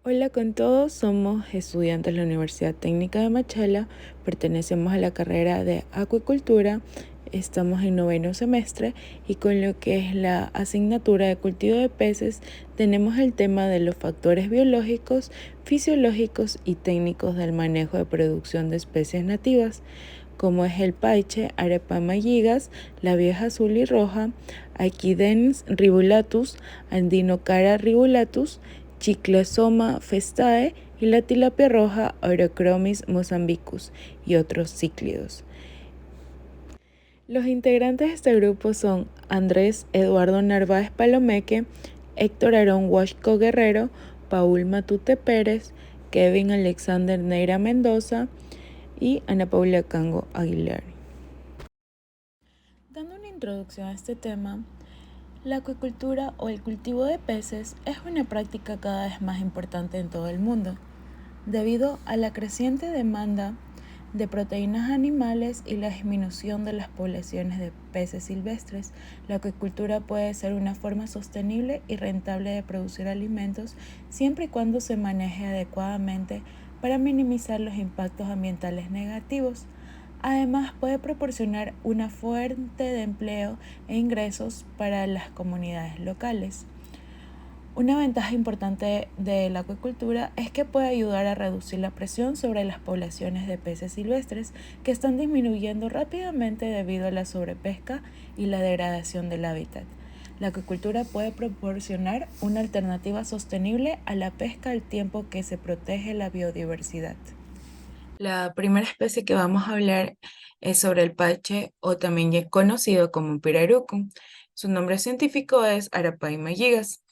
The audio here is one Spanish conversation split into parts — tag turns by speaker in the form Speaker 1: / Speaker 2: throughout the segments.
Speaker 1: Hola con todos, somos estudiantes de la Universidad Técnica de Machala, pertenecemos a la carrera de acuicultura, estamos en noveno semestre y con lo que es la asignatura de cultivo de peces tenemos el tema de los factores biológicos, fisiológicos y técnicos del manejo de producción de especies nativas, como es el paiche, Arapama gigas, la vieja azul y roja, Equidens ribulatus, Andinocara ribulatus, Chiclosoma festae y la tilapia roja Orochromis mozambicus y otros cíclidos. Los integrantes de este grupo son Andrés Eduardo Narváez Palomeque, Héctor Aarón Huasco Guerrero, Paul Matute Pérez, Kevin Alexander Neira Mendoza y Ana Paula Cango Aguilar. Dando una introducción a este tema, la acuicultura o el cultivo de peces es una práctica cada vez más importante en todo el mundo, debido a la creciente demanda de proteínas animales y la disminución de las poblaciones de peces silvestres. La acuicultura puede ser una forma sostenible y rentable de producir alimentos siempre y cuando se maneje adecuadamente para minimizar los impactos ambientales negativos. Además, puede proporcionar una fuente de empleo e ingresos para las comunidades locales. Una ventaja importante de la acuicultura es que puede ayudar a reducir la presión sobre las poblaciones de peces silvestres que están disminuyendo rápidamente debido a la sobrepesca y la degradación del hábitat. La acuicultura puede proporcionar una alternativa sostenible a la pesca al tiempo que se protege la biodiversidad. La primera especie que vamos a hablar es sobre el paiche o también ya conocido como pirarucu. Su nombre científico es Arapaima gigas.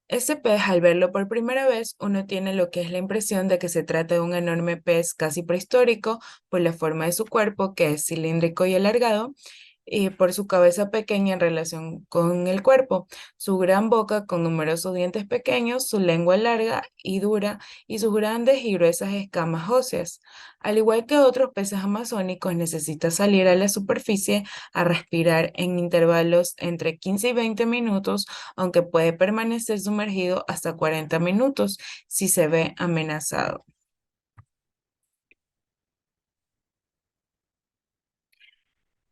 Speaker 1: Este pez, al verlo por primera vez, uno tiene lo que es la impresión de que se trata de un enorme pez casi prehistórico por la forma de su cuerpo, que es cilíndrico y alargado, y por su cabeza pequeña en relación con el cuerpo, su gran boca con numerosos dientes pequeños, su lengua larga y dura y sus grandes y gruesas escamas óseas. Al igual que otros peces amazónicos, necesita salir a la superficie a respirar en intervalos entre 15 y 20 minutos, aunque puede permanecer sumergido hasta 40 minutos si se ve amenazado.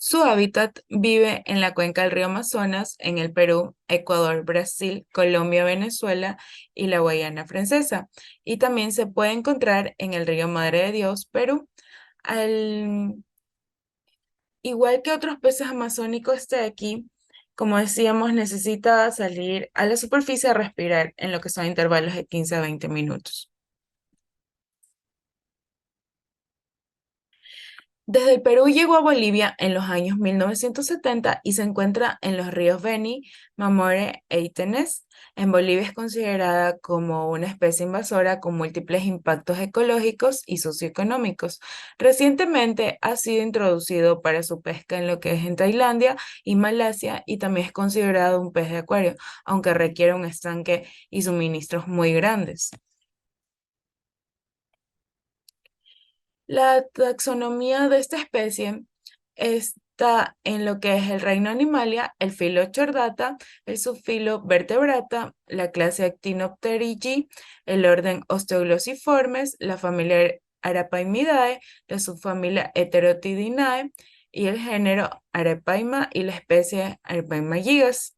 Speaker 1: Su hábitat vive en la cuenca del río Amazonas, en el Perú, Ecuador, Brasil, Colombia, Venezuela y la Guayana Francesa. Y también se puede encontrar en el río Madre de Dios, Perú. Al igual que otros peces amazónicos de aquí, como decíamos, necesita salir a la superficie a respirar en lo que son intervalos de 15 a 20 minutos. Desde el Perú llegó a Bolivia en los años 1970 y se encuentra en los ríos Beni, Mamoré e Itenés. En Bolivia es considerada como una especie invasora con múltiples impactos ecológicos y socioeconómicos. Recientemente ha sido introducido para su pesca en lo que es en Tailandia y Malasia y también es considerado un pez de acuario, aunque requiere un estanque y suministros muy grandes. La taxonomía de esta especie está en lo que es el reino Animalia, el filo Chordata, el subfilo Vertebrata, la clase Actinopterygii, el orden Osteoglossiformes, la familia Arapaimidae, la subfamilia Heterotidinae y el género Arapaima y la especie Arapaima gigas.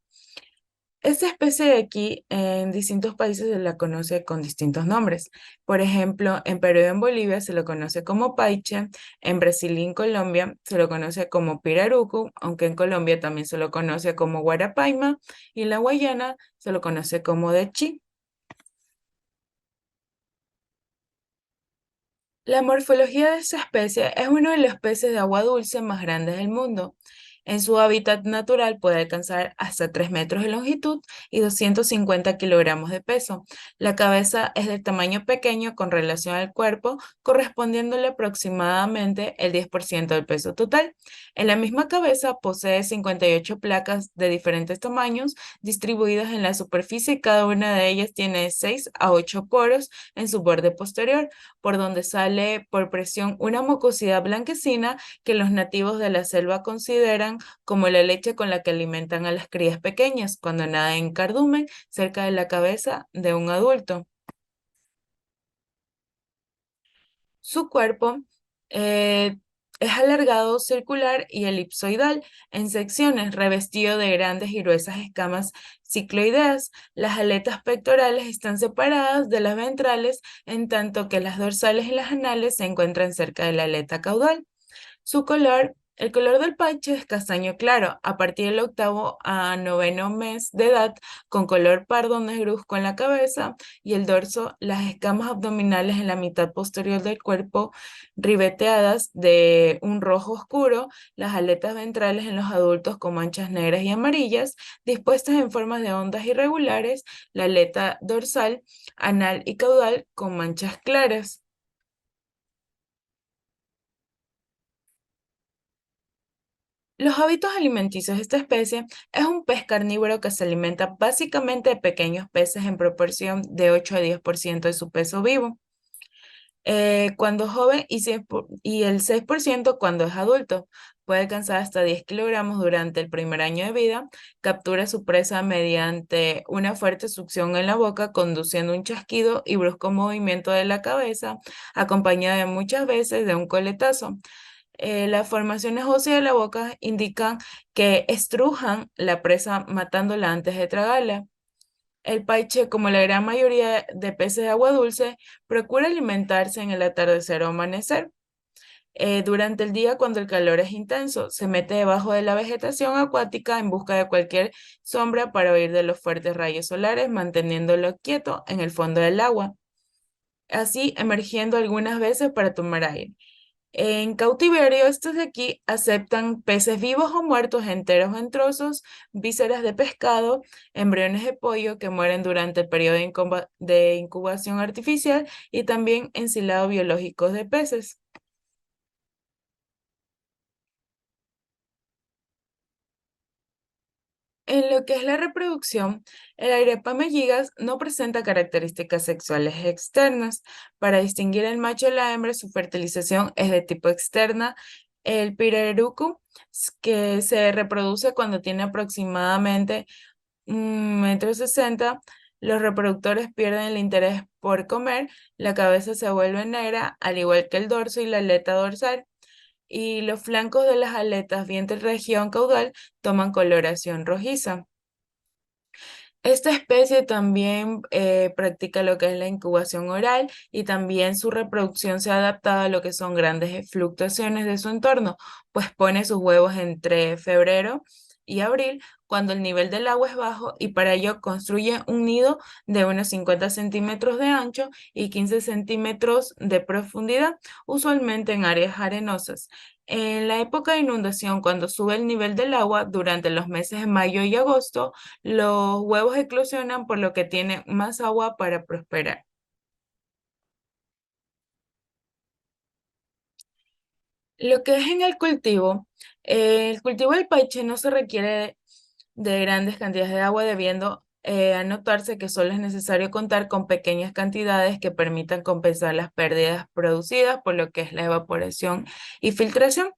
Speaker 1: Esta especie de aquí en distintos países se la conoce con distintos nombres. Por ejemplo, en Perú y en Bolivia se lo conoce como paiche, en Brasil y en Colombia se lo conoce como pirarucu, aunque en Colombia también se lo conoce como guarapaima y en la Guayana se lo conoce como dechi. La morfología de esta especie es uno de los peces de agua dulce más grandes del mundo. En su hábitat natural puede alcanzar hasta 3 metros de longitud y 250 kilogramos de peso. La cabeza es de tamaño pequeño con relación al cuerpo, correspondiéndole aproximadamente el 10% del peso total. En la misma cabeza posee 58 placas de diferentes tamaños distribuidas en la superficie y cada una de ellas tiene 6 a 8 poros en su borde posterior por donde sale por presión una mucosidad blanquecina que los nativos de la selva consideran como la leche con la que alimentan a las crías pequeñas cuando nadan en cardumen cerca de la cabeza de un adulto. Su cuerpo eh, es alargado, circular y elipsoidal en secciones, revestido de grandes y gruesas escamas cicloideas. Las aletas pectorales están separadas de las ventrales, en tanto que las dorsales y las anales se encuentran cerca de la aleta caudal. Su color, el color del pache es castaño claro, a partir del octavo a noveno mes de edad, con color pardo negruzco en la cabeza y el dorso, las escamas abdominales en la mitad posterior del cuerpo ribeteadas de un rojo oscuro, las aletas ventrales en los adultos con manchas negras y amarillas, dispuestas en formas de ondas irregulares, la aleta dorsal, anal y caudal con manchas claras. Los hábitos alimenticios de esta especie es un pez carnívoro que se alimenta básicamente de pequeños peces en proporción de 8 a 10% de su peso vivo, cuando joven y el 6% cuando es adulto. Puede alcanzar hasta 10 kilogramos durante el primer año de vida. Captura su presa mediante una fuerte succión en la boca, conduciendo un chasquido y brusco movimiento de la cabeza, acompañado de muchas veces de un coletazo. Las formaciones óseas de la boca indican que estrujan la presa matándola antes de tragarla. El paiche, como la gran mayoría de peces de agua dulce, procura alimentarse en el atardecer o amanecer. Durante el día, cuando el calor es intenso, se mete debajo de la vegetación acuática en busca de cualquier sombra para huir de los fuertes rayos solares, manteniéndolo quieto en el fondo del agua, así emergiendo algunas veces para tomar aire. En cautiverio, estos de aquí aceptan peces vivos o muertos, enteros o en trozos, vísceras de pescado, embriones de pollo que mueren durante el periodo de incubación artificial y también ensilados biológicos de peces. En lo que es la reproducción, el arepa melligas no presenta características sexuales externas. Para distinguir el macho de la hembra, su fertilización es de tipo externa. El pirarucu, que se reproduce cuando tiene aproximadamente 1,60 m, los reproductores pierden el interés por comer, la cabeza se vuelve negra, al igual que el dorso y la aleta dorsal, y los flancos de las aletas, vientre y región caudal, toman coloración rojiza. Esta especie también practica lo que es la incubación oral y también su reproducción se ha adaptado a lo que son grandes fluctuaciones de su entorno, pues pone sus huevos entre febrero y abril, cuando el nivel del agua es bajo, y para ello construye un nido de unos 50 centímetros de ancho y 15 centímetros de profundidad, usualmente en áreas arenosas. En la época de inundación, cuando sube el nivel del agua durante los meses de mayo y agosto, los huevos eclosionan por lo que tienen más agua para prosperar. Lo que es en el cultivo del paiche no se requiere de grandes cantidades de agua, debiendo anotarse que solo es necesario contar con pequeñas cantidades que permitan compensar las pérdidas producidas por lo que es la evaporación y filtración.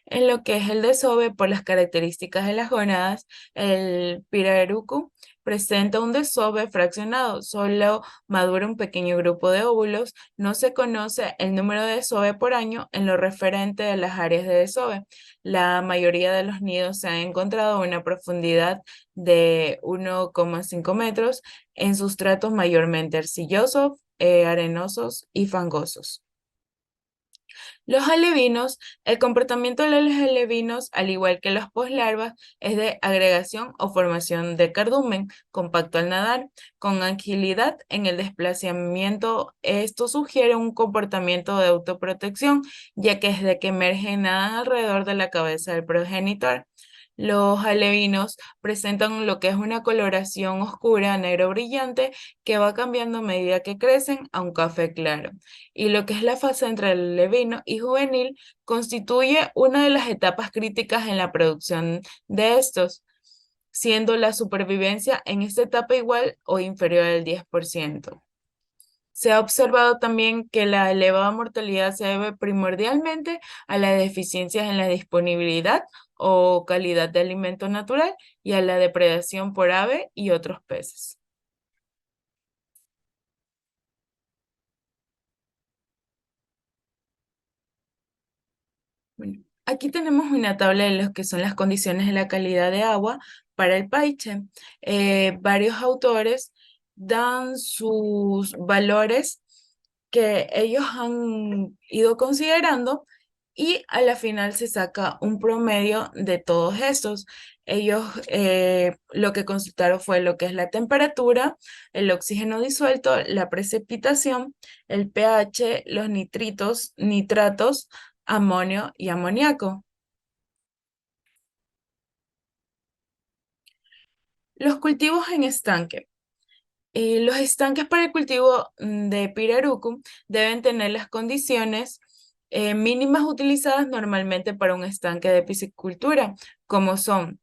Speaker 1: En lo que es el desove, por las características de las gonadas, el pirarucu presenta un desove fraccionado, solo madura un pequeño grupo de óvulos, no se conoce el número de desove por año en lo referente a las áreas de desove. La mayoría de los nidos se han encontrado a una profundidad de 1,5 metros en sustratos mayormente arcillosos, arenosos y fangosos. Los alevinos, el comportamiento de los alevinos, al igual que los poslarvas, es de agregación o formación de cardumen, compacto al nadar, con agilidad en el desplazamiento. Esto sugiere un comportamiento de autoprotección, ya que desde que emergen nadan alrededor de la cabeza del progenitor. Los alevinos presentan lo que es una coloración oscura, negro brillante, que va cambiando a medida que crecen a un café claro. Y lo que es la fase entre el alevino y juvenil constituye una de las etapas críticas en la producción de estos, siendo la supervivencia en esta etapa igual o inferior al 10%. Se ha observado también que la elevada mortalidad se debe primordialmente a las deficiencias en la disponibilidad o calidad de alimento natural y a la depredación por ave y otros peces. Bueno, aquí tenemos una tabla de lo que son las condiciones de la calidad de agua para el Paiche. Varios autores dan sus valores que ellos han ido considerando y a la final se saca un promedio de todos estos. Ellos lo que consultaron fue lo que es la temperatura, el oxígeno disuelto, la precipitación, el pH, los nitritos, nitratos, amonio y amoníaco. Los cultivos en estanque. Los estanques para el cultivo de Pirarucu deben tener las condiciones mínimas utilizadas normalmente para un estanque de piscicultura, como son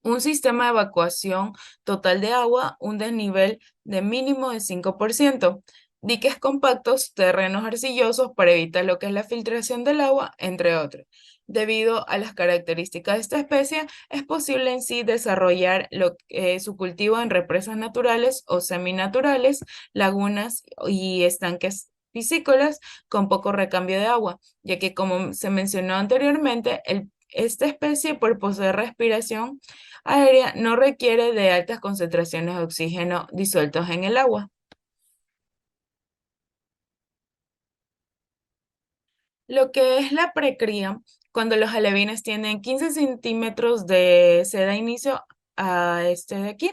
Speaker 1: un sistema de evacuación total de agua, un desnivel de mínimo de 5%, diques compactos, terrenos arcillosos para evitar lo que es la filtración del agua, entre otros. Debido a las características de esta especie, es posible en sí desarrollar su cultivo en represas naturales o seminaturales, lagunas y estanques piscícolas con poco recambio de agua, ya que como se mencionó anteriormente, esta especie por poseer respiración aérea no requiere de altas concentraciones de oxígeno disueltos en el agua. Lo que es la precría, cuando los alevines tienen 15 centímetros se da inicio a este de aquí.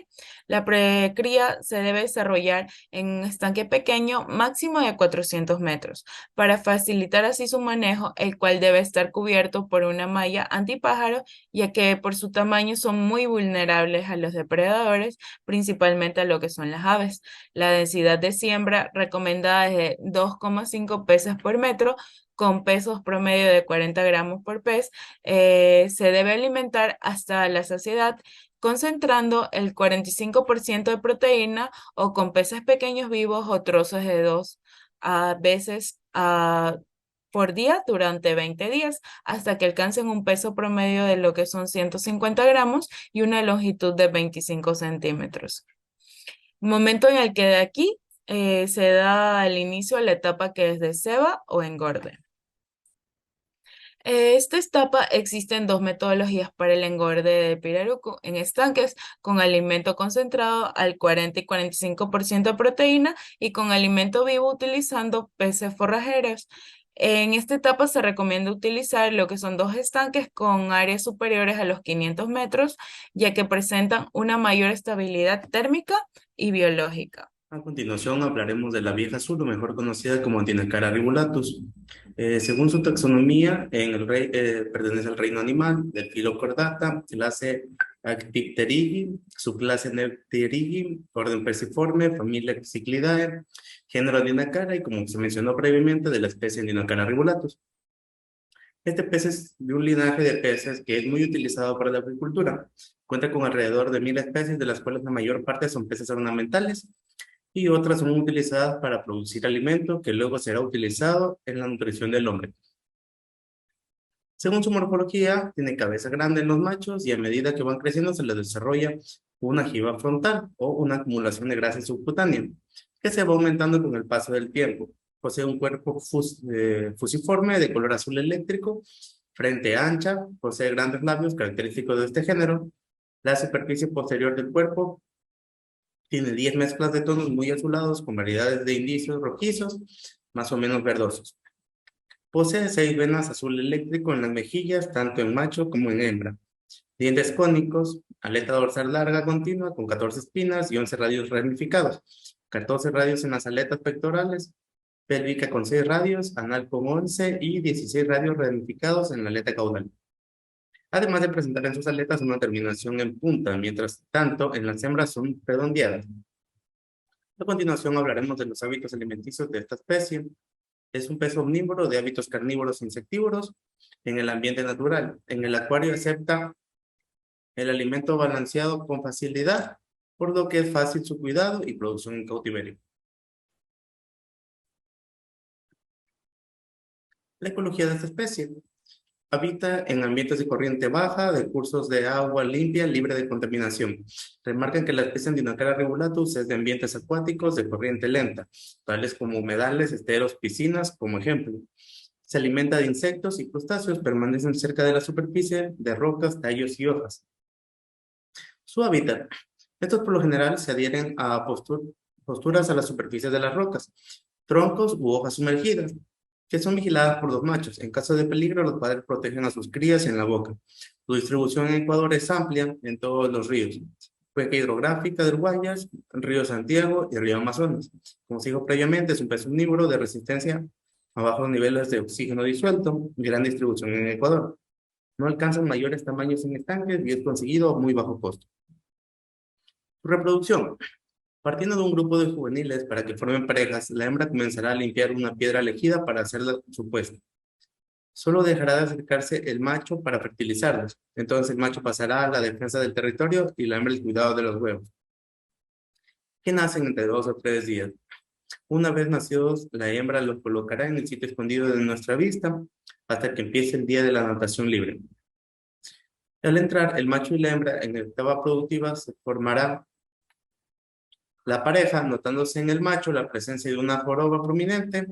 Speaker 1: La precría se debe desarrollar en un estanque pequeño, máximo de 400 metros, para facilitar así su manejo, el cual debe estar cubierto por una malla antipájaro, ya que por su tamaño son muy vulnerables a los depredadores, principalmente a lo que son las aves. La densidad de siembra recomendada es de 2,5 peces por metro, con pesos promedio de 40 gramos por pez, se debe alimentar hasta la saciedad, concentrando el 45% de proteína o con peces pequeños vivos o trozos de 2 veces por día durante 20 días, hasta que alcancen un peso promedio de lo que son 150 gramos y una longitud de 25 centímetros. Momento en el que de aquí se da el inicio a la etapa que es de ceba o engorde. Esta etapa existen dos metodologías para el engorde de pirarucu en estanques, con alimento concentrado al 40 y 45% de proteína y con alimento vivo utilizando peces forrajeros. En esta etapa se recomienda utilizar lo que son dos estanques con áreas superiores a los 500 metros, ya que presentan una mayor estabilidad térmica y biológica.
Speaker 2: A continuación hablaremos de la vieja azul, o mejor conocida como Antinecara ribulatus. Según su taxonomía, pertenece al reino animal del filo Chordata, clase Actipterigi, subclase Nepterigi, orden Perciforme, familia Cyclidae, género Antinecara y, como se mencionó previamente, de la especie Antinecara ribulatus. Este pez es de un linaje de peces que es muy utilizado para la agricultura. Cuenta con alrededor de 1000 especies, de las cuales la mayor parte son peces ornamentales y otras son utilizadas para producir alimento que luego será utilizado en la nutrición del hombre. Según su morfología, tiene cabeza grande en los machos y a medida que van creciendo se les desarrolla una jiba frontal o una acumulación de grasa subcutánea que se va aumentando con el paso del tiempo. Posee un cuerpo fusiforme de color azul eléctrico, frente ancha, posee grandes labios característicos de este género. La superficie posterior del cuerpo tiene 10 mezclas de tonos muy azulados con variedades de indicios rojizos, más o menos verdosos. Posee 6 venas azul eléctrico en las mejillas, tanto en macho como en hembra. Dientes cónicos, aleta dorsal larga continua con 14 espinas y 11 radios ramificados. 14 radios en las aletas pectorales, pélvica con 6 radios, anal con 11 y 16 radios ramificados en la aleta caudal. Además de presentar en sus aletas una terminación en punta, mientras tanto en las hembras son redondeadas. A continuación hablaremos de los hábitos alimenticios de esta especie. Es un pez omnívoro de hábitos carnívoros e insectívoros en el ambiente natural. En el acuario acepta el alimento balanceado con facilidad, por lo que es fácil su cuidado y producción en cautiverio. La ecología de esta especie. Habita en ambientes de corriente baja, de cursos de agua limpia, libre de contaminación. Remarcan que la especie Antinecara regulatus es de ambientes acuáticos de corriente lenta, tales como humedales, esteros, piscinas, como ejemplo. Se alimenta de insectos y crustáceos, permanecen cerca de la superficie de rocas, tallos y hojas. Su hábitat. Estos por lo general se adhieren a posturas a la superficie de las rocas, troncos u hojas sumergidas, que son vigiladas por los machos. En caso de peligro, los padres protegen a sus crías en la boca. Su distribución en Ecuador es amplia en todos los ríos. Cuenca hidrográfica del Guayas, río Santiago y río Amazonas. Como se dijo previamente, es un pez omnívoro de resistencia a bajos niveles de oxígeno disuelto, gran distribución en Ecuador. No alcanzan mayores tamaños en estanques y es conseguido a muy bajo costo. Su reproducción. Partiendo de un grupo de juveniles para que formen parejas, la hembra comenzará a limpiar una piedra elegida para hacerla su puesta. Solo dejará de acercarse el macho para fertilizarlos. Entonces el macho pasará a la defensa del territorio y la hembra el cuidado de los huevos, que nacen entre 2 o 3 días. Una vez nacidos, la hembra los colocará en el sitio escondido de nuestra vista hasta que empiece el día de la natación libre. Al entrar el macho y la hembra en la etapa productiva, se formará la pareja, notándose en el macho la presencia de una joroba prominente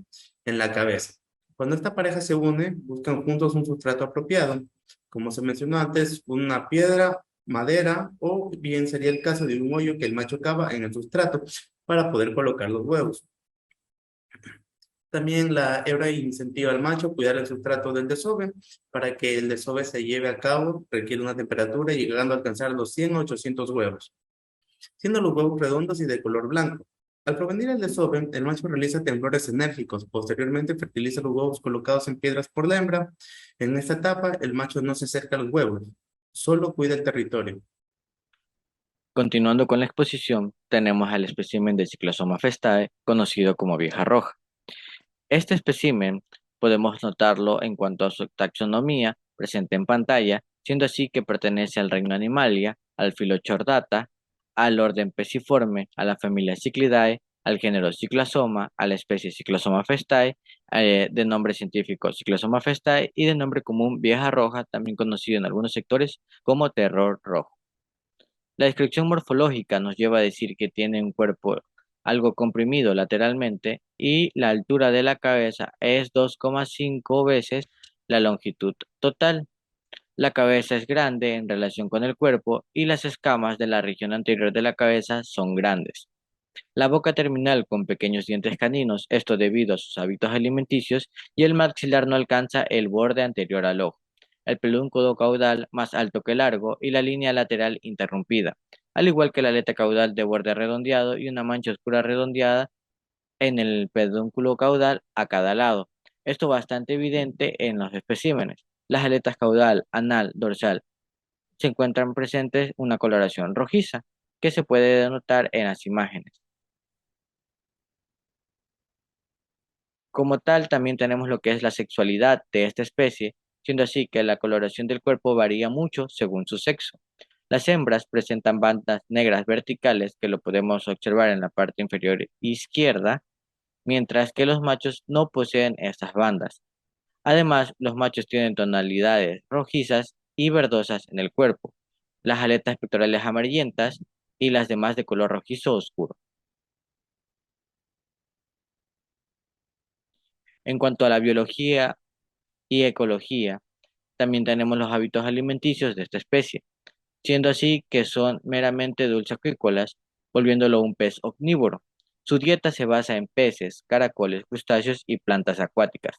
Speaker 2: en la cabeza. Cuando esta pareja se une, buscan juntos un sustrato apropiado. Como se mencionó antes, una piedra, madera o bien sería el caso de un hoyo que el macho cava en el sustrato para poder colocar los huevos. También la hebra incentiva al macho a cuidar el sustrato del desove. Para que el desove se lleve a cabo, requiere una temperatura llegando a alcanzar los 100 o 800 huevos, siendo los huevos redondos y de color blanco. Al provenir el desove, el macho realiza temblores enérgicos. Posteriormente, fertiliza los huevos colocados en piedras por la hembra. En esta etapa, el macho no se acerca a los huevos, solo cuida el territorio.
Speaker 3: Continuando con la exposición, tenemos al espécimen de Cyclosoma festae, conocido como vieja roja. Este espécimen podemos notarlo en cuanto a su taxonomía presente en pantalla, siendo así que pertenece al reino Animalia, al filo Chordata, al orden Peciforme, a la familia Cichlidae, al género Cyclosoma, a la especie Cyclosoma festae, de nombre científico Cyclosoma festae y de nombre común vieja roja, también conocido en algunos sectores como terror rojo. La descripción morfológica nos lleva a decir que tiene un cuerpo algo comprimido lateralmente y la altura de la cabeza es 2,5 veces la longitud total. La cabeza es grande en relación con el cuerpo y las escamas de la región anterior de la cabeza son grandes. La boca terminal con pequeños dientes caninos, esto debido a sus hábitos alimenticios, y el maxilar no alcanza el borde anterior al ojo. El pedúnculo caudal más alto que largo y la línea lateral interrumpida, al igual que la aleta caudal de borde redondeado y una mancha oscura redondeada en el pedúnculo caudal a cada lado. Esto bastante evidente en los especímenes. Las aletas caudal, anal, dorsal se encuentran presentes una coloración rojiza que se puede denotar en las imágenes. Como tal, también tenemos lo que es la sexualidad de esta especie, siendo así que la coloración del cuerpo varía mucho según su sexo. Las hembras presentan bandas negras verticales que lo podemos observar en la parte inferior izquierda, mientras que los machos no poseen estas bandas. Además, los machos tienen tonalidades rojizas y verdosas en el cuerpo, las aletas pectorales amarillentas y las demás de color rojizo oscuro. En cuanto a la biología y ecología, también tenemos los hábitos alimenticios de esta especie, siendo así que son meramente dulceacuícolas, volviéndolo un pez omnívoro. Su dieta se basa en peces, caracoles, crustáceos y plantas acuáticas.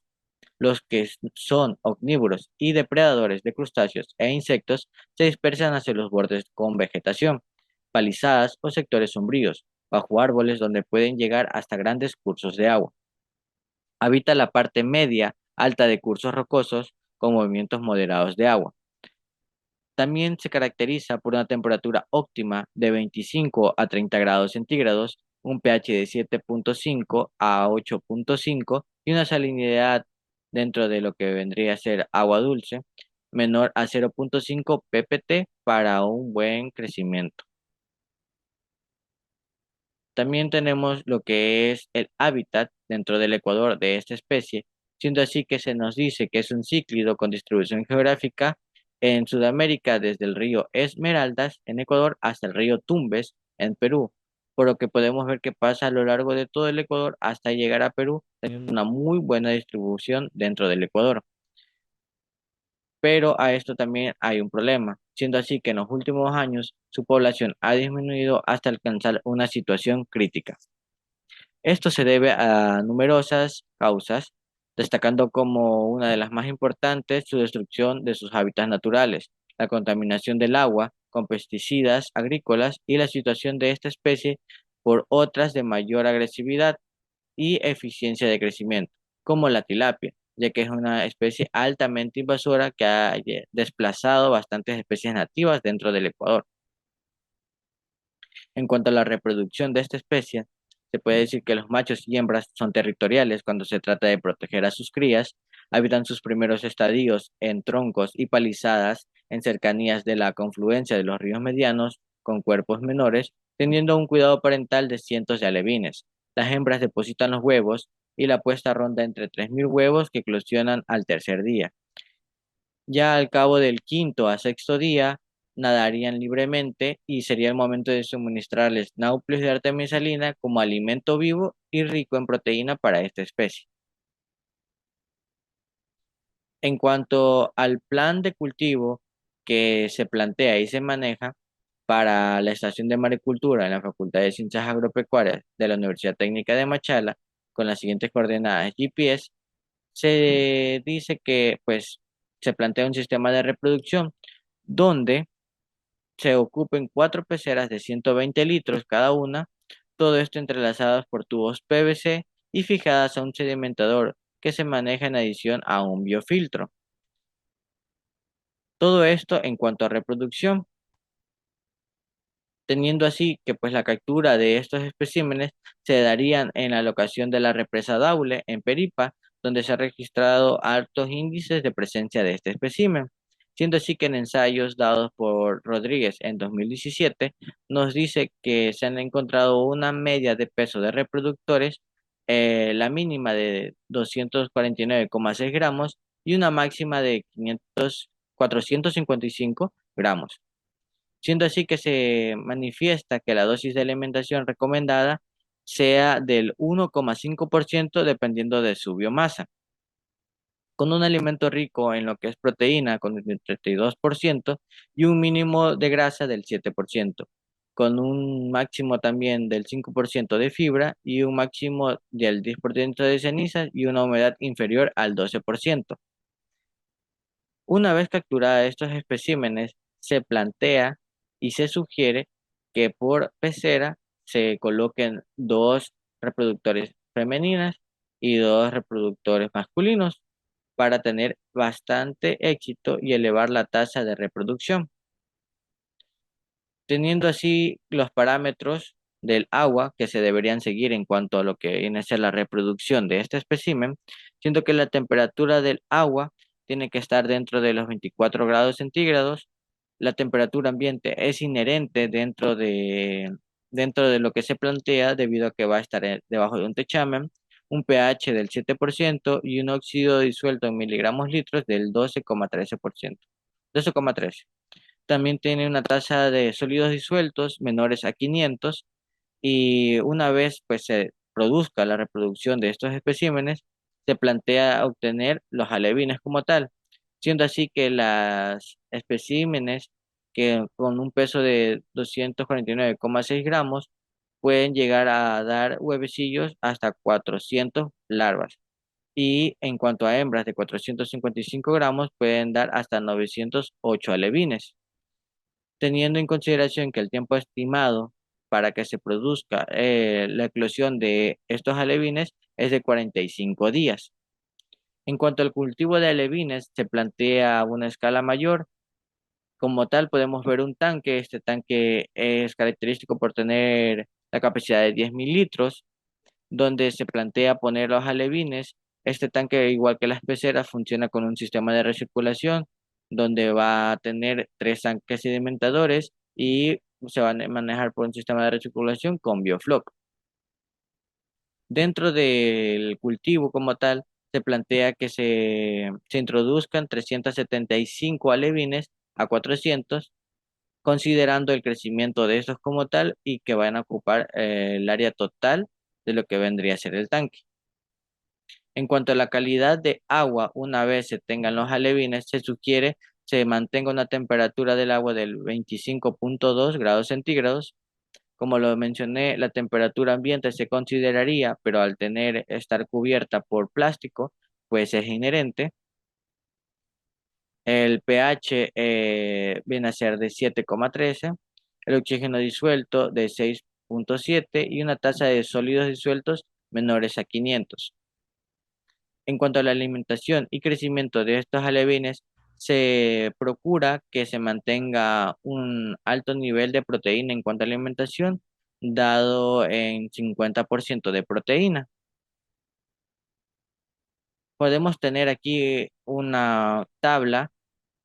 Speaker 3: Los que son omnívoros y depredadores de crustáceos e insectos se dispersan hacia los bordes con vegetación, palizadas o sectores sombríos, bajo árboles donde pueden llegar hasta grandes cursos de agua. Habita la parte media alta de cursos rocosos con movimientos moderados de agua. También se caracteriza por una temperatura óptima de 25 a 30 grados centígrados, un pH de 7,5 a 8,5 y una salinidad dentro de lo que vendría a ser agua dulce menor a 0,5 ppt para un buen crecimiento. También tenemos lo que es el hábitat dentro del Ecuador de esta especie, siendo así que se nos dice que es un cíclido con distribución geográfica en Sudamérica desde el río Esmeraldas en Ecuador hasta el río Tumbes en Perú, por lo que podemos ver que pasa a lo largo de todo el Ecuador hasta llegar a Perú, teniendo una muy buena distribución dentro del Ecuador. Pero a esto también hay un problema, siendo así que en los últimos años su población ha disminuido hasta alcanzar una situación crítica. Esto se debe a numerosas causas, destacando como una de las más importantes su destrucción de sus hábitats naturales, la contaminación del agua con pesticidas agrícolas y la situación de esta especie por otras de mayor agresividad y eficiencia de crecimiento, como la tilapia, ya que es una especie altamente invasora que ha desplazado bastantes especies nativas dentro del Ecuador. En cuanto a la reproducción de esta especie, se puede decir que los machos y hembras son territoriales cuando se trata de proteger a sus crías, habitan sus primeros estadios en troncos y palizadas en cercanías de la confluencia de los ríos medianos con cuerpos menores, teniendo un cuidado parental de cientos de alevines. Las hembras depositan los huevos y la puesta ronda entre 3.000 huevos que eclosionan al tercer día. Ya al cabo del quinto a sexto día, nadarían libremente y sería el momento de suministrarles náuplios de Artemisa salina como alimento vivo y rico en proteína para esta especie. En cuanto al plan de cultivo que se plantea y se maneja para la estación de maricultura en la Facultad de Ciencias Agropecuarias de la Universidad Técnica de Machala, con las siguientes coordenadas GPS, se dice que pues se plantea un sistema de reproducción donde se ocupen 4 peceras de 120 litros cada una, todo esto entrelazadas por tubos PVC y fijadas a un sedimentador que se maneja en adición a un biofiltro. Todo esto en cuanto a reproducción, teniendo así que pues la captura de estos especímenes se darían en la locación de la represa Daule en Peripa, donde se ha registrado altos índices de presencia de este espécimen, siendo así que en ensayos dados por Rodríguez en 2017 nos dice que se han encontrado una media de peso de reproductores, la mínima de 249,6 gramos y una máxima de 455 gramos, siendo así que se manifiesta que la dosis de alimentación recomendada sea del 1,5% dependiendo de su biomasa, con un alimento rico en lo que es proteína con el 32% y un mínimo de grasa del 7%, con un máximo también del 5% de fibra y un máximo del 10% de cenizas y una humedad inferior al 12%. Una vez capturada estos especímenes, se plantea y se sugiere que por pecera se coloquen 2 reproductores femeninas y 2 reproductores masculinos para tener bastante éxito y elevar la tasa de reproducción. Teniendo así los parámetros del agua que se deberían seguir en cuanto a lo que viene a ser la reproducción de este espécimen, siendo que la temperatura del agua tiene que estar dentro de los 24 grados centígrados. La temperatura ambiente es inherente dentro de lo que se plantea debido a que va a estar debajo de un techamen, un pH del 7% y un óxido disuelto en miligramos litros del 12,13%. 12,13. También tiene una tasa de sólidos disueltos menores a 500 y una vez pues se produzca la reproducción de estos especímenes, se plantea obtener los alevines como tal, siendo así que las especímenes que con un peso de 249,6 gramos pueden llegar a dar huevecillos hasta 400 larvas. Y en cuanto a hembras de 455 gramos, pueden dar hasta 908 alevines, teniendo en consideración que el tiempo estimado para que se produzca la eclosión de estos alevines es de 45 días. En cuanto al cultivo de alevines, se plantea una escala mayor. Como tal, podemos ver un tanque. Este tanque es característico por tener la capacidad de 10.000 litros, donde se plantea poner los alevines. Este tanque, igual que las peceras, funciona con un sistema de recirculación, donde va a tener 3 tanques sedimentadores y se van a manejar por un sistema de recirculación con biofloc. Dentro del cultivo como tal, se plantea que se introduzcan 375 alevines a 400 considerando el crecimiento de estos como tal y que van a ocupar el área total de lo que vendría a ser el tanque. En cuanto a la calidad de agua, una vez se tengan los alevines, se sugiere se mantenga una temperatura del agua del 25,2 grados centígrados. Como lo mencioné, la temperatura ambiente se consideraría, pero al estar cubierta por plástico, pues es inherente. El pH viene a ser de 7,13, el oxígeno disuelto de 6,7 y una tasa de sólidos disueltos menores a 500. En cuanto a la alimentación y crecimiento de estos alevines, se procura que se mantenga un alto nivel de proteína en cuanto a alimentación, dado en 50% de proteína. Podemos tener aquí una tabla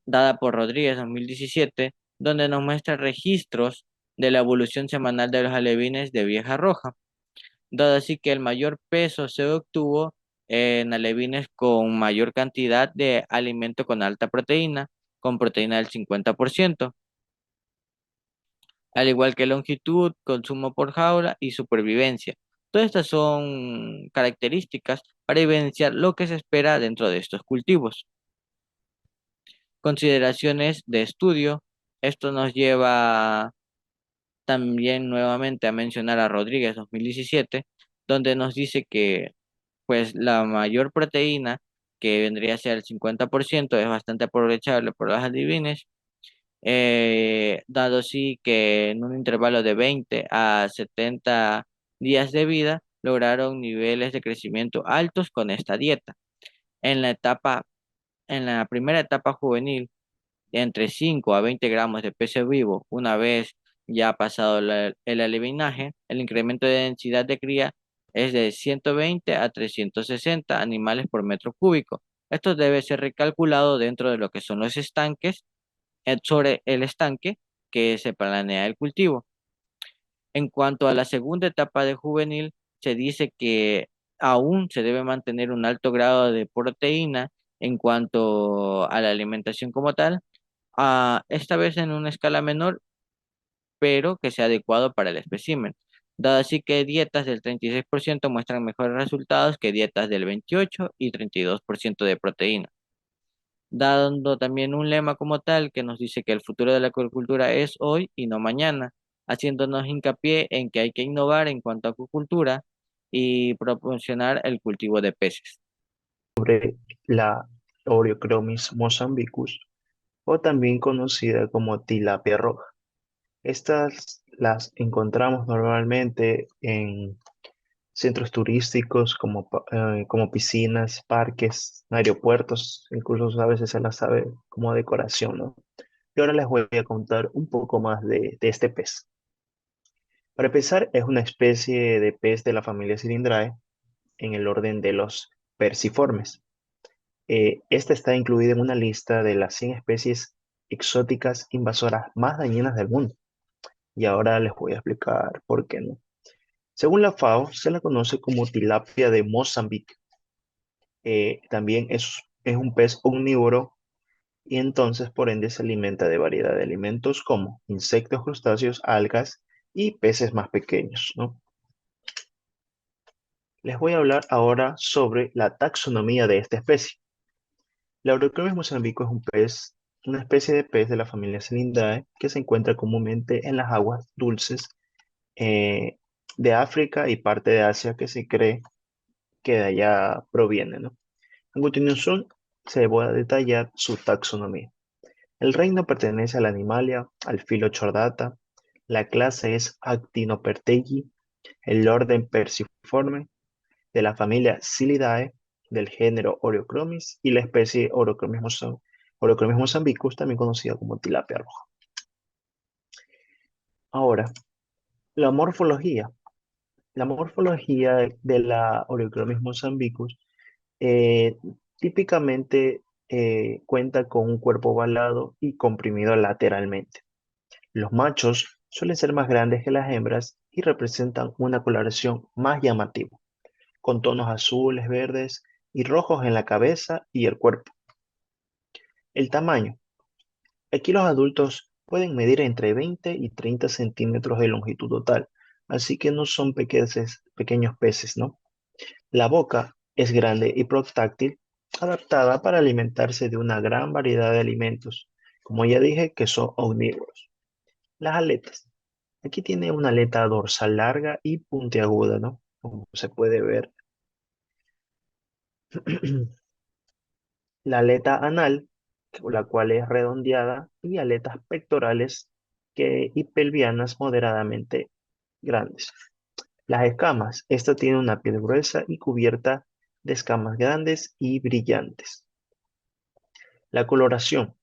Speaker 3: dada por Rodríguez 2017, donde nos muestra registros de la evolución semanal de los alevines de vieja roja, dado así que el mayor peso se obtuvo en alevines con mayor cantidad de alimento con alta proteína, con proteína del 50%, al igual que longitud, consumo por jaula y supervivencia. Todas estas son características para evidenciar lo que se espera dentro de estos cultivos. Consideraciones de estudio. Esto nos lleva también nuevamente a mencionar a Rodríguez 2017, donde nos dice que pues la mayor proteína, que vendría a ser el 50%, es bastante aprovechable por los adivines, dado sí que en un intervalo de 20 a 70 días de vida lograron niveles de crecimiento altos con esta dieta. En la etapa, en la primera etapa juvenil, entre 5 a 20 gramos de peso vivo una vez ya pasado el alevinaje, el incremento de densidad de cría es de 120 a 360 animales por metro cúbico. Esto debe ser recalculado dentro de lo que son los estanques, sobre el estanque que se planea el cultivo. En cuanto a la segunda etapa de juvenil, se dice que aún se debe mantener un alto grado de proteína en cuanto a la alimentación como tal, esta vez en una escala menor, pero que sea adecuado para el espécimen. Dado así que dietas del 36% muestran mejores resultados que dietas del 28 y 32% de proteína, dando también un lema como tal que nos dice que el futuro de la acuicultura es hoy y no mañana, haciéndonos hincapié en que hay que innovar en cuanto a acuicultura y proporcionar el cultivo de peces.
Speaker 4: La Oreochromis mozambicus, o también conocida como tilapia roja. Estas las encontramos normalmente en centros turísticos como piscinas, parques, aeropuertos, incluso a veces se las sabe como decoración, ¿no? Y ahora les voy a contar un poco más de este pez. Para empezar, es una especie de pez de la familia Cilindrae en el orden de los perciformes. Esta está incluida en una lista de las 100 especies exóticas invasoras más dañinas del mundo. Y ahora les voy a explicar por qué no. Según la FAO, se la conoce como tilapia de Mozambique. También es un pez omnívoro y entonces por ende se alimenta de variedad de alimentos como insectos, crustáceos, algas y peces más pequeños, ¿no? Les voy a hablar ahora sobre la taxonomía de esta especie. La Orochromys mozambico es un pez, una especie de pez de la familia Salindae que se encuentra comúnmente en las aguas dulces eh, de África y parte de Asia que se cree que de allá proviene, ¿no? A continuación se voy a detallar su taxonomía. El reino pertenece a la Animalia, al filo Chordata. La clase es Actinopertegi, el orden Perciforme, de la familia Psyllidae, del género Oreochromis y la especie Oreochromis mozambicus, también conocida como tilapia roja. Ahora, la morfología. La morfología de la Oreochromis mozambicus eh, típicamente cuenta con un cuerpo ovalado y comprimido lateralmente. Los machos suelen ser más grandes que las hembras y representan una coloración más llamativa, con tonos azules, verdes y rojos en la cabeza y el cuerpo. El tamaño. Aquí los adultos pueden medir entre 20 y 30 centímetros de longitud total, así que no son pequeños peces, ¿no? La boca es grande y protráctil, adaptada para alimentarse de una gran variedad de alimentos. Como ya dije, que son omnívoros. Las aletas. Aquí tiene una aleta dorsal larga y puntiaguda, ¿no? Como se puede ver. La aleta anal, la cual es redondeada, y aletas pectorales y pelvianas moderadamente grandes. Las escamas, esta tiene una piel gruesa y cubierta de escamas grandes y brillantes. La coloración.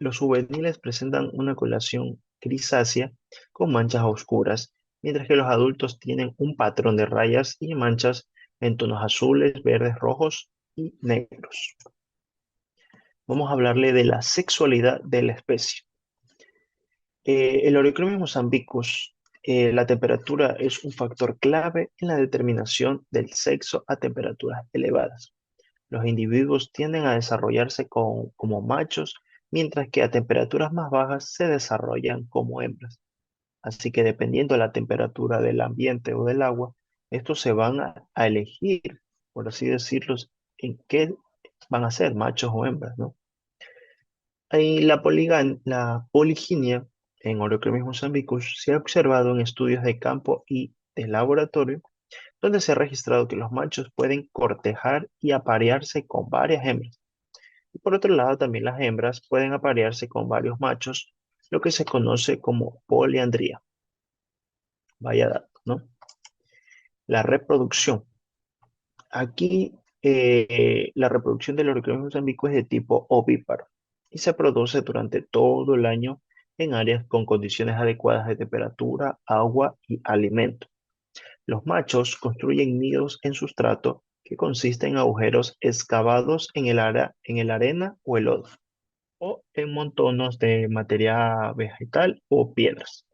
Speaker 4: Los juveniles presentan una coloración grisácea con manchas oscuras, mientras que los adultos tienen un patrón de rayas y manchas en tonos azules, verdes, rojos y negros. Vamos a hablarle de la sexualidad de la especie. El Orycromis mozambicus, la temperatura es un factor clave en la determinación del sexo a temperaturas elevadas. Los individuos tienden a desarrollarse como machos, mientras que a temperaturas más bajas se desarrollan como hembras. Así que dependiendo de la temperatura del ambiente o del agua, estos se van a elegir, por así decirlo, en qué van a ser, machos o hembras, ¿no? Y la poliginia en Orycromis mozambicus se ha observado en estudios de campo y de laboratorio, donde se ha registrado que los machos pueden cortejar y aparearse con varias hembras. Y por otro lado, también las hembras pueden aparearse con varios machos, lo que se conoce como poliandría. Vaya dato, ¿no? La reproducción. Aquí la reproducción del Orycromis mozambicus es de tipo ovíparo y se produce durante todo el año en áreas con condiciones adecuadas de temperatura, agua y alimento. Los machos construyen nidos en sustrato que consisten en agujeros excavados en el arena o el lodo, o en montones de materia vegetal o piedras.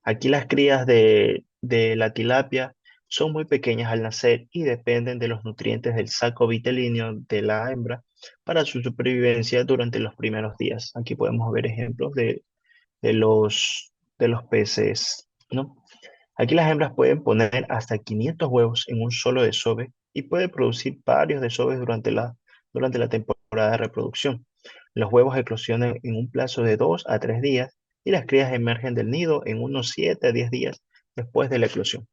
Speaker 4: Aquí las crías de la tilapia son muy pequeñas al nacer y dependen de los nutrientes del saco vitelíneo de la hembra para su supervivencia durante los primeros días. Aquí podemos ver ejemplos de los peces, ¿no? Aquí las hembras pueden poner hasta 500 huevos en un solo desove y puede producir varios desoves durante la temporada de reproducción. Los huevos eclosionan en un plazo de 2 a 3 días y las crías emergen del nido en unos 7 a 10 días después de la eclosión.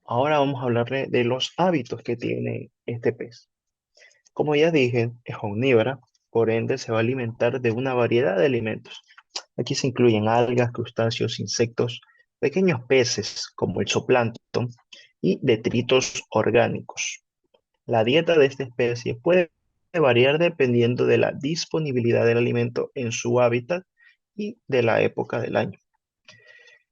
Speaker 4: Ahora vamos a hablarle de los hábitos que tiene este pez. Como ya dije, es omnívora, por ende se va a alimentar de una variedad de alimentos. Aquí se incluyen algas, crustáceos, insectos, pequeños peces como el zooplancton y detritos orgánicos. La dieta de esta especie puede variar dependiendo de la disponibilidad del alimento en su hábitat y de la época del año.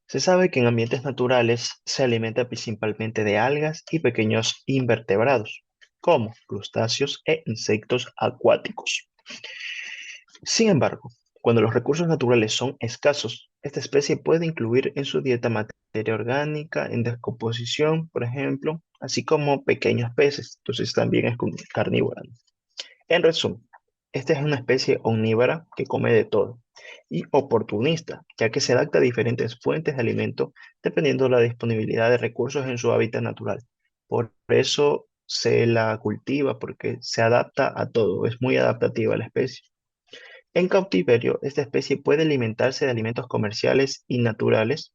Speaker 4: Se sabe que en ambientes naturales se alimenta principalmente de algas y pequeños invertebrados, como crustáceos e insectos acuáticos. Sin embargo, cuando los recursos naturales son escasos, esta especie puede incluir en su dieta materia orgánica en descomposición, por ejemplo, así como pequeños peces, entonces también es carnívora. En resumen, esta es una especie omnívora que come de todo y oportunista, ya que se adapta a diferentes fuentes de alimento dependiendo de la disponibilidad de recursos en su hábitat natural. Por eso se la cultiva, porque se adapta a todo, es muy adaptativa la especie. En cautiverio, esta especie puede alimentarse de alimentos comerciales y naturales